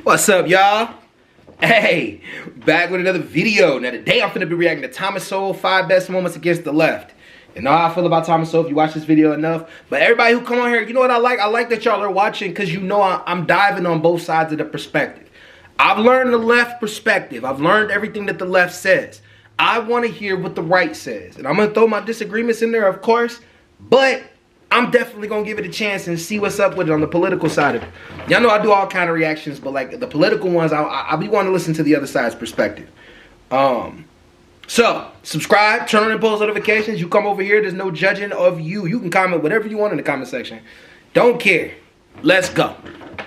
What's up, y'all? Hey, back with another video. Now today I'm finna be reacting to Thomas Sowell, 5 best moments against the left. You know how I feel about Thomas Sowell if you watch this video enough. But everybody who come on here, you know what I like? I like that y'all are watching because you know I'm diving on both sides of the perspective. I've learned the left perspective. I've learned everything that the left says. I want to hear what the right says. And I'm going to throw my disagreements in there, of course. But I'm definitely going to give it a chance and see what's up with it on the political side of it. Y'all know I do all kind of reactions, but like the political ones, I'll be wanting to listen to the other side's perspective. So, subscribe, turn on the post notifications. You come over here, there's no judging of you. You can comment whatever you want in the comment section. Don't care. Let's go.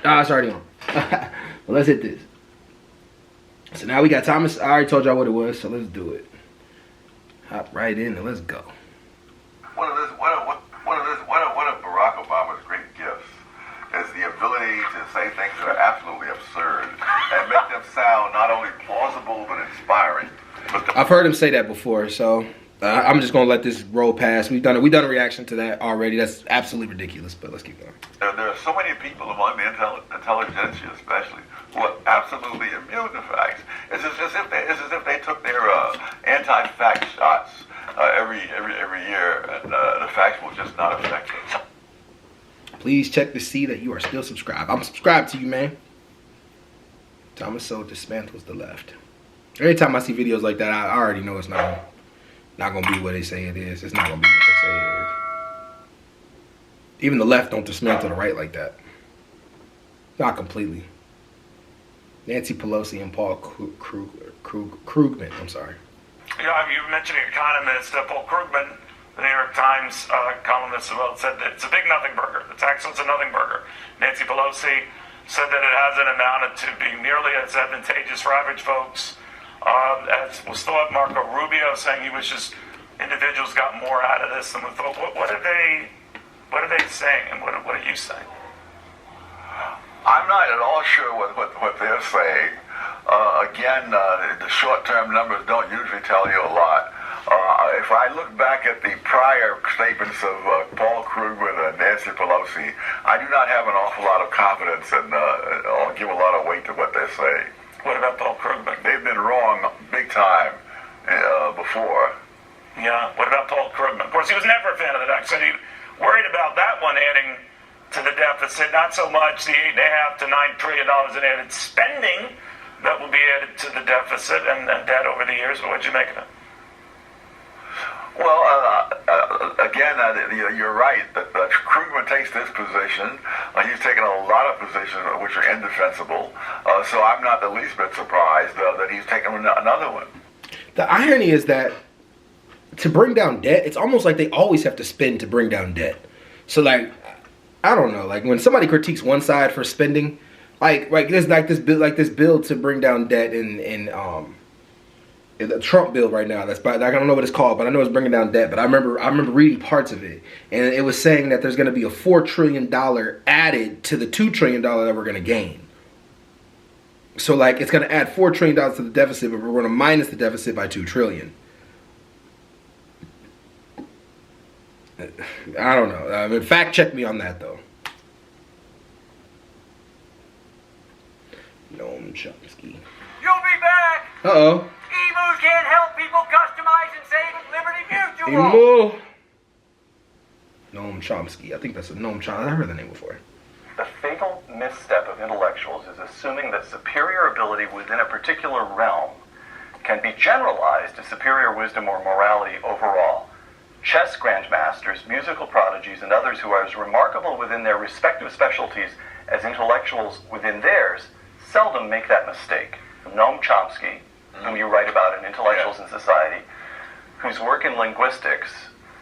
Ah, it's already on. Well, let's hit this. So now we got Thomas. I already told y'all what it was, so let's do it. Hop right in and let's go. One of Barack Obama's great gifts is the ability to say things that are absolutely absurd and make them sound not only plausible but inspiring. I've heard him say that before, so I'm just gonna let this roll past. We've done a reaction to that already. That's absolutely ridiculous, but let's keep going. There are so many people among the intelligentsia, especially, who are absolutely immune to facts. It's as if they took their anti-fact shots every year, and the facts will just not affect them. Please check to see that you are still subscribed. I'm subscribed to you, man. Thomas Sowell dismantles the left. Every time I see videos like that, I already know it's not gonna be what they say it is. It's not gonna be what they say it is. Even the left don't dismantle the right like that. Not completely. Nancy Pelosi and Paul Krugman. I'm sorry. You know, you mentioned economist Paul Krugman, the New York Times columnist, said that it's a big nothing burger. The tax one's a nothing burger. Nancy Pelosi said that it hasn't amounted to being nearly as advantageous for average folks as was thought. Marco Rubio saying he wishes individuals got more out of this than we thought. What are they saying, and what are you saying? I'm not at all sure what they're saying. Again, the short-term numbers don't usually tell you a lot. If I look back at the prior statements of Paul Krugman and Nancy Pelosi, I do not have an awful lot of confidence and I'll give a lot of weight to what they're saying. What about Paul Krugman? They've been wrong big time before. Yeah, what about Paul Krugman? Of course, he was never a fan of the tax. So he worried about that one adding to the deficit, not so much the $8.5 to $9 trillion in added spending that will be added to the deficit and debt over the years. What'd you make of it? Well, again, you're right that Krugman takes this position. He's taken a lot of positions which are indefensible. So I'm not the least bit surprised that he's taken another one. The irony is that to bring down debt, it's almost like they always have to spend to bring down debt. So like, I don't know, like when somebody critiques one side for spending, there's this bill to bring down debt in the Trump bill right now. I don't know what it's called, but I know it's bringing down debt. But I remember reading parts of it, and it was saying that there's going to be a $4 trillion added to the $2 trillion that we're going to gain. So like it's going to add $4 trillion to the deficit, but we're going to minus the deficit by $2 trillion. I don't know. I mean, fact check me on that though. Noam Chomsky. You'll be back. Uh-oh. Emu can't help people customize and save at Liberty Mutual. Emu. Noam Chomsky. I think that's a Noam Chomsky. I've heard the name before. The fatal misstep of intellectuals is assuming that superior ability within a particular realm can be generalized to superior wisdom or morality overall. Chess grandmasters, musical prodigies, and others who are as remarkable within their respective specialties as intellectuals within theirs seldom make that mistake. Noam Chomsky, whom you write about in Intellectuals in Society, whose work in linguistics,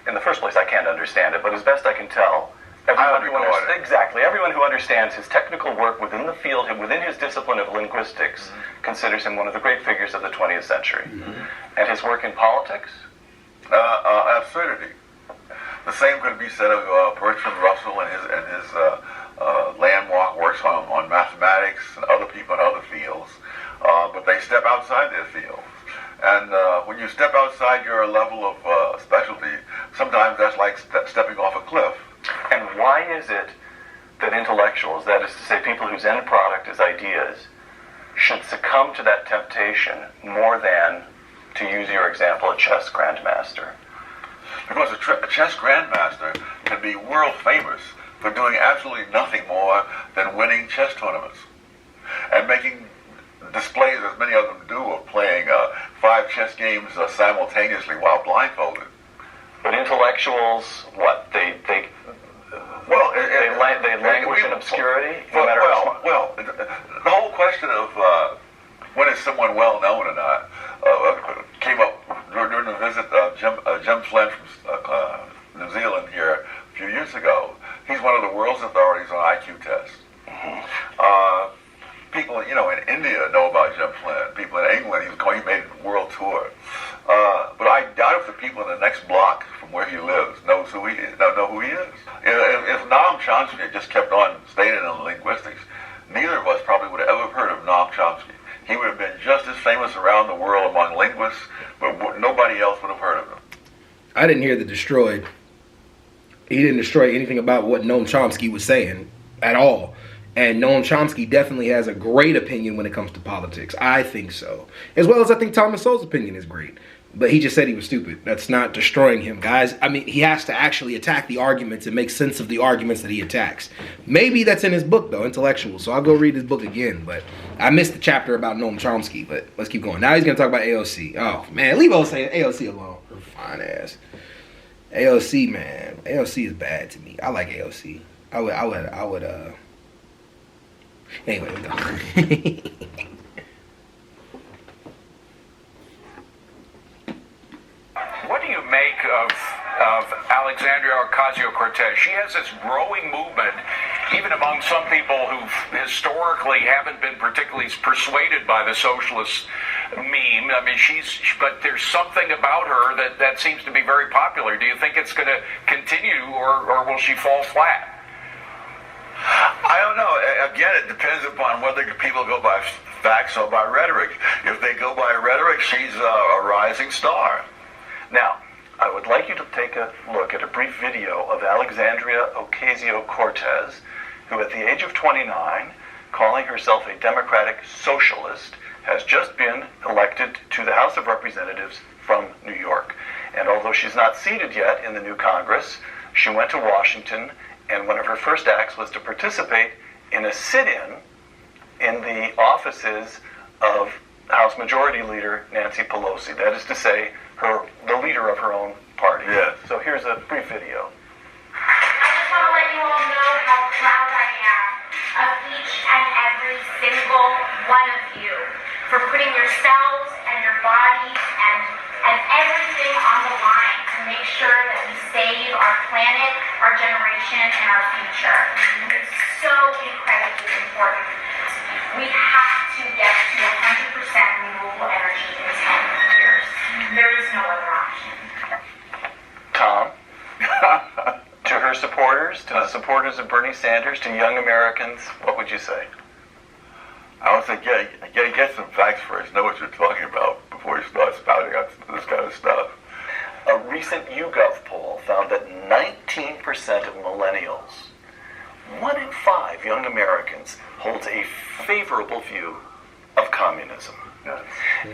in the first place I can't understand it, but as best I can tell, everyone who understands his technical work within the field and within his discipline of linguistics considers him one of the great figures of the 20th century. And his work in politics? Absurdity. The same could be said of Bertrand Russell and his landmark works on mathematics and other people in other fields, but they step outside their field. And when you step outside your level of specialty, sometimes that's like stepping off a cliff. And why is it that intellectuals, that is to say people whose end product is ideas, should succumb to that temptation more than, to use your example, a chess grandmaster? Because a chess grandmaster can be world famous for doing absolutely nothing more than winning chess tournaments and making displays, as many of them do, of playing 5 chess games simultaneously while blindfolded. But intellectuals, what? They languish in obscurity, no matter what. Well, the whole question of when is someone well known or not came up during the visit of Jim Flynn from New Zealand here a few years ago. He's one of the world's authorities on IQ tests. People, in India know about Jim Flynn. People in England, he made a world tour. But I doubt if the people in the next block from where he lives know who he is. If Noam Chomsky had just kept on staying in linguistics, neither of us probably would have ever heard of Noam Chomsky. He would have been just as famous around the world among linguists, but nobody else would have heard of him. I didn't hear the destroyed. He didn't destroy anything about what Noam Chomsky was saying at all. And Noam Chomsky definitely has a great opinion when it comes to politics. I think so. As well as I think Thomas Sowell's opinion is great. But he just said he was stupid. That's not destroying him, guys. I mean, he has to actually attack the arguments and make sense of the arguments that he attacks. Maybe that's in his book, though, Intellectual. So I'll go read his book again. But I missed the chapter about Noam Chomsky. But let's keep going. Now he's going to talk about AOC. Oh, man. Leave AOC alone. Her fine ass. AOC, man. AOC is bad to me. I like AOC. I would, Anyway, we go. What do you make of Alexandria Ocasio-Cortez? She has this growing movement, even among some people who historically haven't been particularly persuaded by the socialist meme. I mean, but there's something about her that seems to be very popular. Do you think it's going to continue, or will she fall flat? I don't know. Again, it depends upon whether people go by facts or by rhetoric. If they go by rhetoric, she's a rising star. Now, I would like you to take a look at a brief video of Alexandria Ocasio-Cortez, who at the age of 29, calling herself a democratic socialist, has just been elected to the House of Representatives from New York. And although she's not seated yet in the new Congress, she went to Washington, and one of her first acts was to participate in a sit-in in the offices of House Majority Leader Nancy Pelosi. That is to say, the leader of her own party. Yes. So here's a brief video. I just want to let you all know how proud I am of each and every single one of you for putting yourselves and your bodies and everything on the line to make sure that we save our planet, our generation, and our future. It's so incredibly important. We have to get to 100% renewable energy in 10 years. There is no other option. Tom, to her supporters, to the supporters of Bernie Sanders, to young Americans, what would you say? I would say, get some facts first. Know what you're talking about before you start spouting out this kind of stuff. A recent YouGov poll found that 19% of millennials, 1 in 5 young Americans, holds a favorable view of communism. Yes.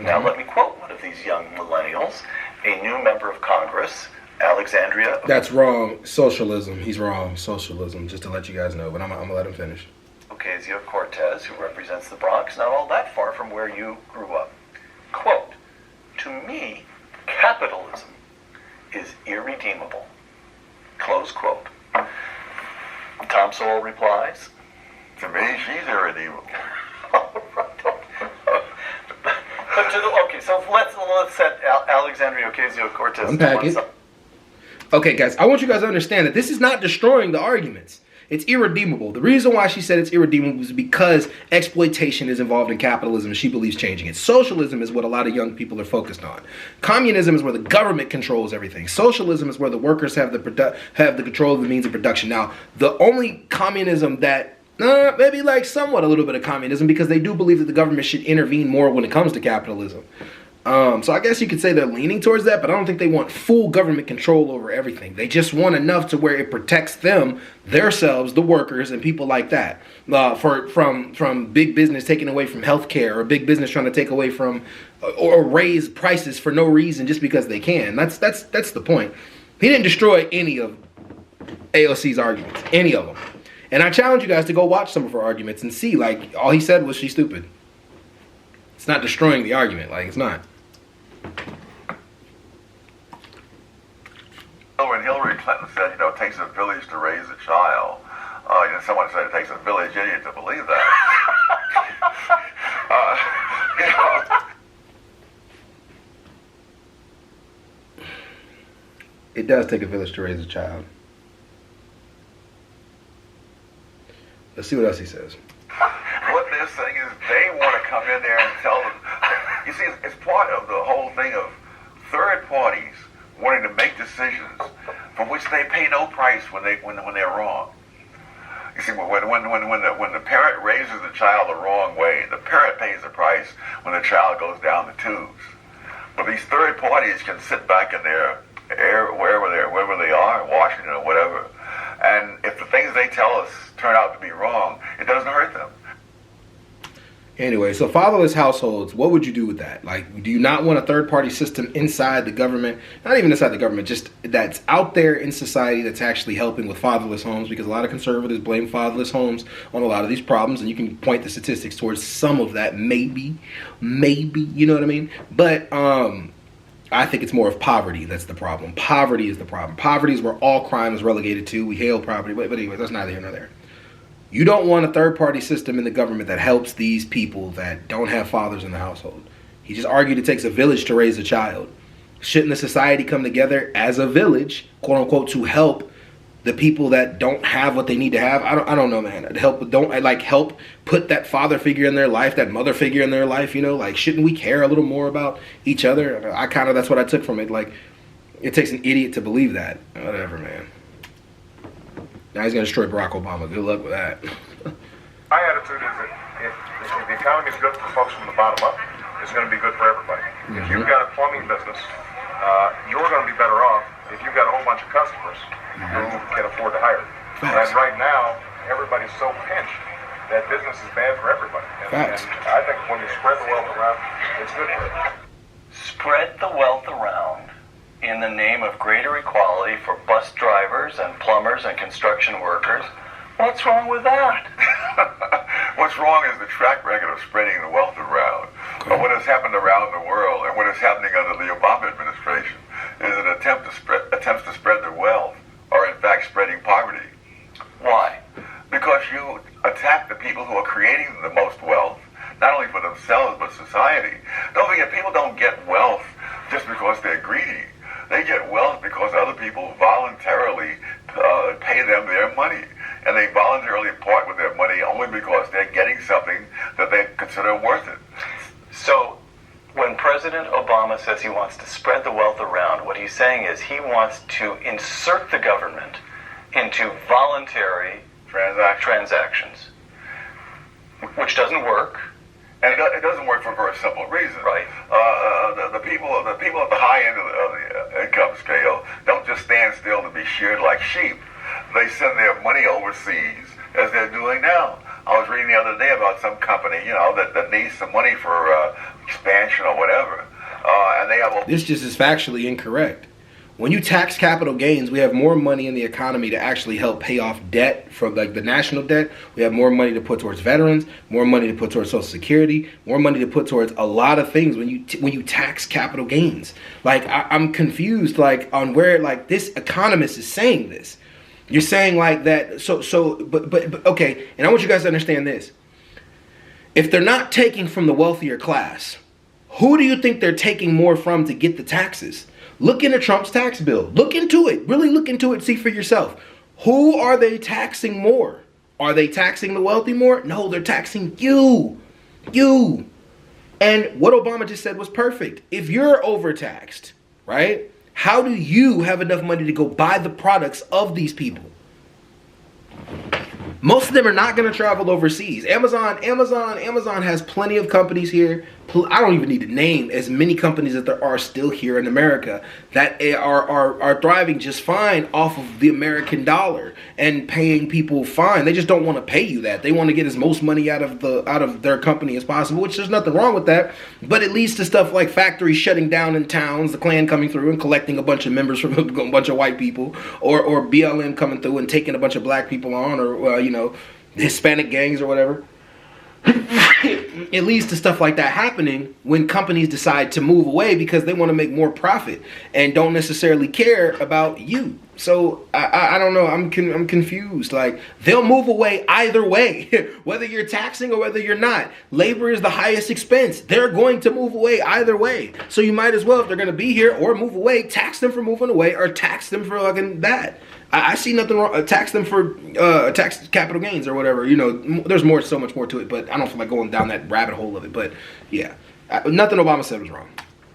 Now let me quote one of these young millennials, a new member of Congress, Alexandria. That's wrong. Socialism. He's wrong. Socialism. Just to let you guys know. But I'm going to let him finish. Ocasio-Cortez, who represents the Bronx, not all that far from where you grew up. Quote, "To me, capitalism is irredeemable." Close quote. Tom Sowell replies, To me, she's irredeemable. Okay, so let's set Alexandria Ocasio-Cortez Unpack to one it. side. Okay, guys, I want you guys to understand that this is not destroying the arguments. It's irredeemable. The reason why she said it's irredeemable is because exploitation is involved in capitalism and she believes changing it. Socialism is what a lot of young people are focused on. Communism is where the government controls everything. Socialism is where the workers have the control of the means of production. Now, the only communism that maybe like somewhat a little bit of communism, because they do believe that the government should intervene more when it comes to capitalism. So I guess you could say they're leaning towards that, but I don't think they want full government control over everything. They just want enough to where it protects them, themselves, the workers, and people like that. From big business taking away from healthcare, or big business trying to take away from or raise prices for no reason just because they can. That's the point. He didn't destroy any of AOC's arguments, any of them. And I challenge you guys to go watch some of her arguments and see, like, all he said was she's stupid. It's not destroying the argument, like, it's not. When Hillary Clinton said, it takes a village to raise a child, someone said it takes a village idiot to believe that. It does take a village to raise a child. Let's see what else he says. What they're saying is they want to come in there and tell them. You see, it's part of the whole thing of third parties wanting to make decisions for which they pay no price when they're wrong. You see, when the parent raises the child the wrong way, the parent pays the price when the child goes down the tubes. But these third parties can sit back in their wherever they are, Washington or whatever, and if the things they tell us turn out to be wrong, it doesn't hurt them. Anyway, so fatherless households, what would you do with that? Like, do you not want a third-party system inside the government? Not even inside the government, just that's out there in society that's actually helping with fatherless homes, because a lot of conservatives blame fatherless homes on a lot of these problems, and you can point the statistics towards some of that, maybe, you know what I mean? But I think it's more of poverty that's the problem. Poverty is the problem. Poverty is where all crime is relegated to. We hail poverty, but anyway, that's neither here nor there. You don't want a third-party system in the government that helps these people that don't have fathers in the household. He just argued it takes a village to raise a child. Shouldn't the society come together as a village, quote unquote, to help the people that don't have what they need to have? I don't know, man. Help put that father figure in their life, that mother figure in their life. Like, shouldn't we care a little more about each other? That's what I took from it. Like, it takes an idiot to believe that. Whatever, man. Now he's going to destroy Barack Obama. Good luck with that. My attitude is that if the economy is good for folks from the bottom up, it's going to be good for everybody. Mm-hmm. If you've got a plumbing business, you're going to be better off if you've got a whole bunch of customers who can afford to hire. And right now, everybody's so pinched that business is bad for everybody. And I think when you spread the wealth around, it's good for everybody. Spread the wealth around in the name of greater equality for bus drivers and plumbers and construction workers. What's wrong with that? What's wrong is the track record of spreading the wealth around. But what has happened around the world, and what is happening under the Obama administration, is an attempts to spread the wealth, or in fact spreading poverty. Why? Because you attack the people who are creating the most wealth, not only for themselves, but society. Don't forget, people don't get wealth just because they're greedy. They get wealth because other people voluntarily pay them their money. And they voluntarily part with their money only because they're getting something that they consider worth it. So, when President Obama says he wants to spread the wealth around, what he's saying is he wants to insert the government into voluntary transactions, which doesn't work. And it doesn't work for a very simple reason. Right. The people at the high end of the income scale don't just stand still to be sheared like sheep. They send their money overseas, as they're doing now. I was reading the other day about some company, that needs some money for expansion or whatever, and they have. This just is factually incorrect. When you tax capital gains, we have more money in the economy to actually help pay off debt from the national debt. We have more money to put towards veterans, more money to put towards Social Security, more money to put towards a lot of things when you tax capital gains. Like, I'm confused, like, on where, like, this economist is saying this. You're saying like that, but okay, and I want you guys to understand this. If they're not taking from the wealthier class, who do you think they're taking more from to get the taxes? Look into Trump's tax bill. Look into it. Really look into it. See for yourself. Who are they taxing more? Are they taxing the wealthy more? No, they're taxing you. You. And what Obama just said was perfect. If you're overtaxed, right? How do you have enough money to go buy the products of these people? Most of them are not going to travel overseas. Amazon has plenty of companies here, I don't even need to name as many companies that there are still here in America that are thriving just fine off of the American dollar and paying people fine. They just don't want to pay you that. They want to get as most money out of their company as possible, which there's nothing wrong with that. But it leads to stuff like factories shutting down in towns, the Klan coming through and collecting a bunch of members from a bunch of white people, or BLM coming through and taking a bunch of black people on, or Hispanic gangs or whatever. It leads to stuff like that happening when companies decide to move away because they want to make more profit and don't necessarily care about you. So I don't know. I'm confused. Like, they'll move away either way, whether you're taxing or whether you're not. Labor is the highest expense. They're going to move away either way. So you might as well, if they're going to be here or move away, tax them for moving away or tax them for fucking that. I see nothing wrong. Tax them for tax capital gains or whatever. There's so much more to it, but I don't feel like going down that rabbit hole of it. But yeah, nothing Obama said was wrong.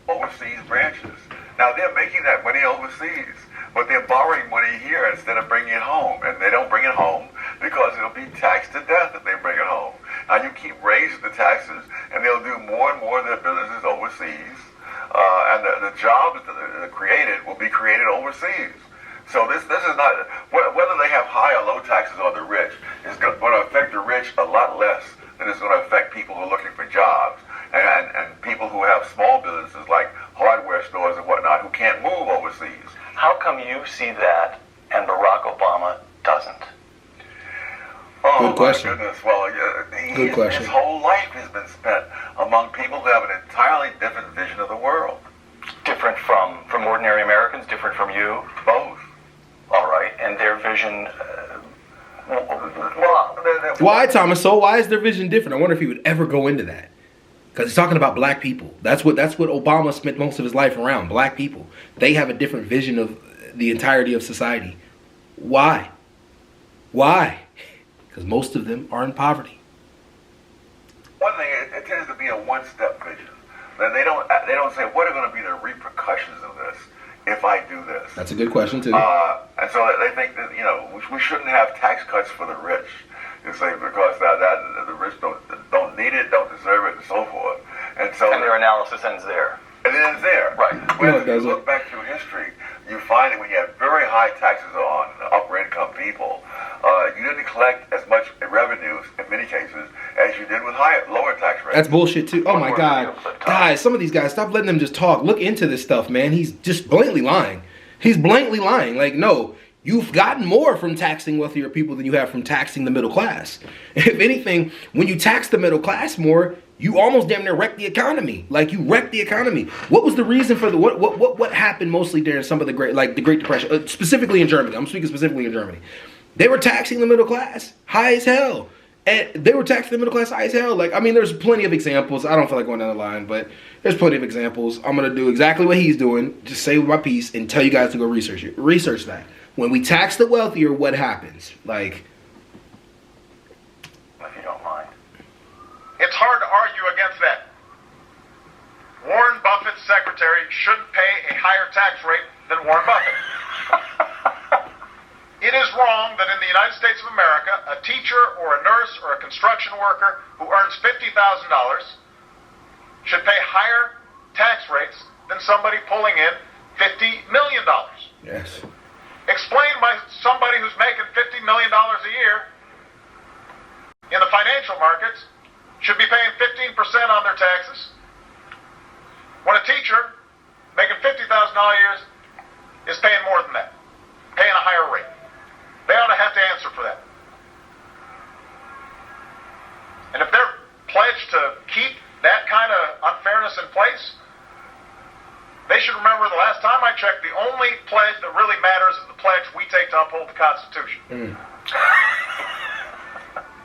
Overseas branches. Now they're making that money overseas, but they're borrowing money here instead of bringing it home, and they don't bring it home because it'll be taxed to death if they bring it home. Now you keep raising the taxes, and they'll do more and more of their businesses overseas, and the jobs that are created will be created overseas. So this is not, whether they have high or low taxes on the rich, is going to affect the rich a lot less than it's going to affect people who are looking for jobs and people who have small businesses like hardware stores and whatnot who can't move overseas. How come you see that and Barack Obama doesn't? Oh, good question. My goodness. Well, good question. His whole life has been spent among people who have an entirely different vision of the world. Different from ordinary Americans? Different from you? Both. All right, and their vision. Why, Thomas? So why is their vision different? I wonder if he would ever go into that, because he's talking about black people. That's what Obama spent most of his life around. Black people. They have a different vision of the entirety of society. Why? Because most of them are in poverty. One thing, it tends to be a one-step vision. They don't say what are going to be the repercussions of this if I do this. That's a good question too. And so they think that we shouldn't have tax cuts for the rich. You say because that the rich don't need it, don't deserve it, and so forth. And their analysis ends there. And it ends there, right? When you look back through history, you find that when you have very high taxes on upper income people, you didn't collect as much revenues in many cases as you did with lower tax rates. That's bullshit too. Oh my God, guys! Some of these guys, stop letting them just talk. Look into this stuff, man. He's just blatantly lying. He's blatantly lying. Like, no, you've gotten more from taxing wealthier people than you have from taxing the middle class. If anything, when you tax the middle class more, you almost damn near wreck the economy. Like, you wrecked the economy. What was the reason for what happened mostly during some of the Great Depression, specifically in Germany? I'm speaking specifically in Germany. They were taxing the middle class high as hell. And they were taxing the middle class high as hell. Like, I mean, there's plenty of examples. I don't feel like going down the line, but there's plenty of examples. I'm going to do exactly what he's doing. Just say my piece and tell you guys to go research it. Research that. When we tax the wealthier, what happens? Like, if you don't mind. It's hard to argue against that. Warren Buffett's secretary shouldn't pay a higher tax rate than Warren Buffett. It is wrong that in the United States of America, a teacher or a nurse or a construction worker who earns $50,000 should pay higher tax rates than somebody pulling in $50 million. yes. Explain why somebody who's making $50 million a year in the financial markets should be paying 15% on their taxes, when a teacher making $50,000 a year is paying more than that, paying a higher rate. They ought to have to answer for that. And if they're pledged to keep that kind of unfairness in place, they should remember the last time I checked, the only pledge that really matters is the pledge we take to uphold the Constitution.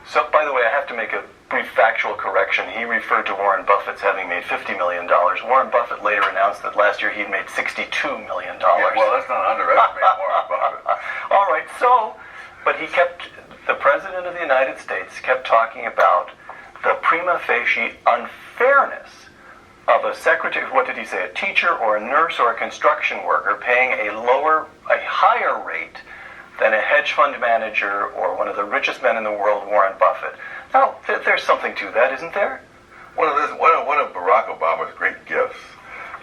So, by the way, I have to make a brief factual correction. He referred to Warren Buffett's having made $50 million. Warren Buffett later announced that last year he'd made $62 million. Yeah, well, let's not underestimate Warren Buffett. All right, but the President of the United States kept talking about the prima facie unfairness of a secretary, what did he say, a teacher or a nurse or a construction worker paying a higher rate than a hedge fund manager or one of the richest men in the world, Warren Buffett. Now, there's something to that, isn't there? One of Barack Obama's great gifts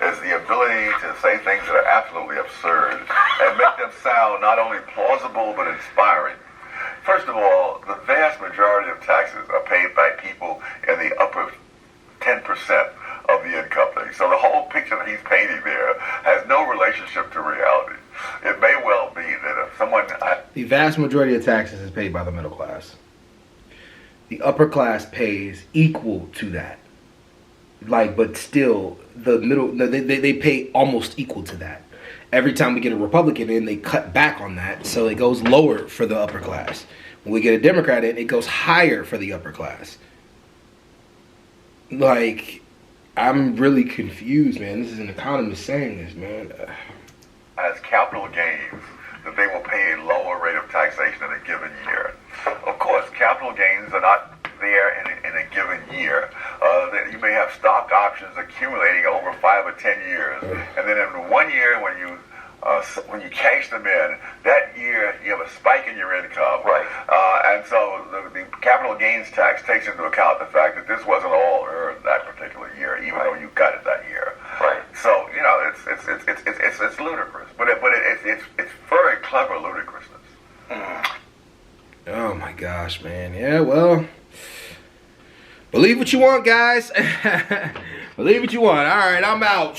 is the ability to say things that are absolutely absurd and make them sound not only plausible but inspiring. First of all, the vast majority of taxes are paid by people in the upper 10% of the income thing. So the whole picture that he's painting there has no relationship to reality. It may well be that if someone... The vast majority of taxes is paid by the middle class. The upper class pays equal to that. Like, but still, the middle, they pay almost equal to that. Every time we get a Republican in, they cut back on that, so it goes lower for the upper class. When we get a Democrat in, it goes higher for the upper class. Like, I'm really confused, man. This is an economist saying this, man. As capital gains, that they will pay a lower rate of taxation in a given year. Of course, capital gains are not there in a given year. You may have stock options accumulating over 5 or 10 years, and then in 1 year when you cash them in, that year you have a spike in your income. Right. And so the capital gains tax takes into account the fact that this wasn't all earned that particular year, even though you got it that year. Right. So it's ludicrous, but it's very clever ludicrousness. Oh my gosh, man. Yeah, well, believe what you want, guys. Believe what you want. All right, I'm out.